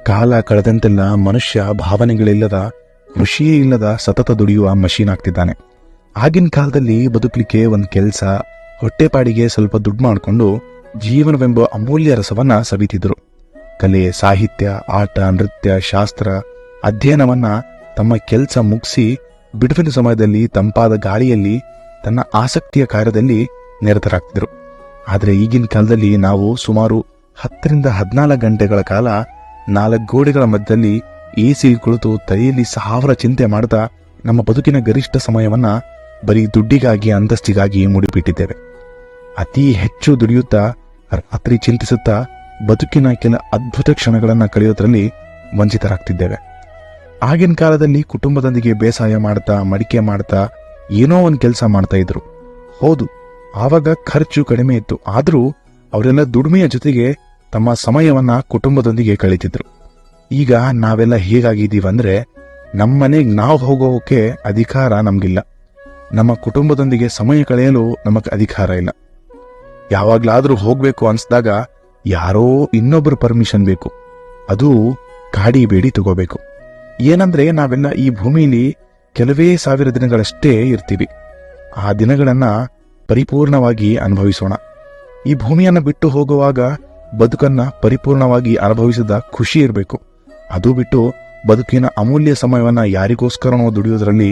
ಕಾಲ ಕಳೆದಂತೆಲ್ಲ ಮನುಷ್ಯ ಭಾವನೆಗಳಿಲ್ಲದ, ಖುಷಿಯೇ ಇಲ್ಲದ ಸತತ ದುಡಿಯುವ ಮಷೀನ್ ಆಗ್ತಿದ್ದಾನೆ. ಆಗಿನ ಕಾಲದಲ್ಲಿ ಬದುಕಲಿಕ್ಕೆ ಒಂದು ಕೆಲಸ, ಹೊಟ್ಟೆಪಾಡಿಗೆ ಸ್ವಲ್ಪ ದುಡ್ಡು ಮಾಡಿಕೊಂಡು ಜೀವನವೆಂಬ ಅಮೂಲ್ಯ ರಸವನ್ನ ಸವಿತಿದ್ರು. ಕಲೆ, ಸಾಹಿತ್ಯ, ಆಟ, ನೃತ್ಯ, ಶಾಸ್ತ್ರ ಅಧ್ಯಯನವನ್ನ ತಮ್ಮ ಕೆಲಸ ಮುಗಿಸಿ ಬಿಡುವಿನ ಸಮಯದಲ್ಲಿ ತಂಪಾದ ಗಾಳಿಯಲ್ಲಿ ತನ್ನ ಆಸಕ್ತಿಯ ಕಾರ್ಯದಲ್ಲಿ ನಿರತರಾಗ್ತಿದ್ರು. ಆದರೆ ಈಗಿನ ಕಾಲದಲ್ಲಿ ನಾವು ಸುಮಾರು 10 ರಿಂದ 14 ಗಂಟೆಗಳ ಕಾಲ 4 ಗೋಡೆಗಳ ಮಧ್ಯದಲ್ಲಿ ಎಸಿ ಕುಳಿತು ತಲೆಯಲ್ಲಿ 1000 ಚಿಂತೆ ಮಾಡ್ತಾ ನಮ್ಮ ಬದುಕಿನ ಗರಿಷ್ಠ ಸಮಯವನ್ನ ಬರೀ ದುಡ್ಡಿಗಾಗಿ, ಅಂತಸ್ತಿಗಾಗಿ ಮುಡಿಪಿಟ್ಟಿದ್ದೇವೆ. ಅತಿ ಹೆಚ್ಚು ದುಡಿಯುತ್ತಾ, ರಾತ್ರಿ ಚಿಂತಿಸುತ್ತಾ ಬದುಕಿನ ಕೆಲ ಅದ್ಭುತ ಕ್ಷಣಗಳನ್ನ ಕಳೆಯೋದ್ರಲ್ಲಿ ವಂಚಿತರಾಗ್ತಿದ್ದೇವೆ. ಆಗಿನ ಕಾಲದಲ್ಲಿ ಕುಟುಂಬದೊಂದಿಗೆ ಬೇಸಾಯ ಮಾಡ್ತಾ, ಮಡಿಕೆ ಮಾಡ್ತಾ ಏನೋ ಒಂದು ಕೆಲಸ ಮಾಡ್ತಾ ಇದ್ರು. ಹೌದು, ಆವಾಗ ಖರ್ಚು ಕಡಿಮೆ ಇತ್ತು. ಆದರೂ ಅವರೆಲ್ಲ ದುಡಿಮೆಯ ಜೊತೆಗೆ ತಮ್ಮ ಸಮಯವನ್ನ ಕುಟುಂಬದೊಂದಿಗೆ ಕಳೀತಿದ್ರು. ಈಗ ನಾವೆಲ್ಲ ಹೇಗಾಗಿದ್ದೀವಂದ್ರೆ, ನಮ್ಮನೆಗೆ ನಾವು ಹೋಗೋಕೆ ಅಧಿಕಾರ ನಮ್ಗಿಲ್ಲ, ನಮ್ಮ ಕುಟುಂಬದೊಂದಿಗೆ ಸಮಯ ಕಳೆಯಲು ನಮಗ್ ಅಧಿಕಾರ ಇಲ್ಲ. ಯಾವಾಗ್ಲಾದ್ರೂ ಹೋಗ್ಬೇಕು ಅನ್ಸ್ದಾಗ ಯಾರೋ ಇನ್ನೊಬ್ಬರ ಪರ್ಮಿಷನ್ ಬೇಕು, ಅದು ಗಾಡಿ ಬೇಡಿ ತಗೋಬೇಕು. ಏನಂದ್ರೆ ನಾವೆಲ್ಲ ಈ ಭೂಮಿಲಿ ಕೆಲವೇ 1000 ದಿನಗಳಷ್ಟೇ ಇರ್ತೀವಿ. ಆ ದಿನಗಳನ್ನ ಪರಿಪೂರ್ಣವಾಗಿ ಅನುಭವಿಸೋಣ. ಈ ಭೂಮಿಯನ್ನ ಬಿಟ್ಟು ಹೋಗುವಾಗ ಬದುಕನ್ನ ಪರಿಪೂರ್ಣವಾಗಿ ಅನುಭವಿಸಿದ ಖುಷಿ ಇರಬೇಕು. ಅದು ಬಿಟ್ಟು ಬದುಕಿನ ಅಮೂಲ್ಯ ಸಮಯವನ್ನ ಯಾರಿಗೋಸ್ಕರನೋ ದುಡಿಯೋದ್ರಲ್ಲಿ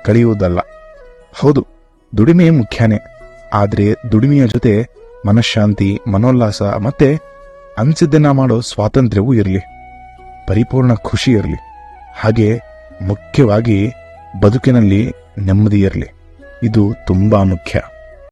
ಕಳೆಯುವುದಲ್ಲ. ಹೌದು, ದುಡಿಮೆ ಮುಖ್ಯನೇ, ಆದ್ರೆ ದುಡಿಮೆಯ ಜೊತೆ ಮನಃಶಾಂತಿ, ಮನೋಲ್ಲಾಸ ಮತ್ತೆ ಅನ್ಸಿದ್ದನ್ನ ಮಾಡೋ ಸ್ವಾತಂತ್ರ್ಯವೂ ಇರಲಿ, ಪರಿಪೂರ್ಣ ಖುಷಿ ಇರಲಿ. ಹಾಗೆ ಮುಖ್ಯವಾಗಿ ಬದುಕಿನಲ್ಲಿ ನೆಮ್ಮದಿ ಇರಲಿ. ಇದು ತುಂಬಾ ಮುಖ್ಯ.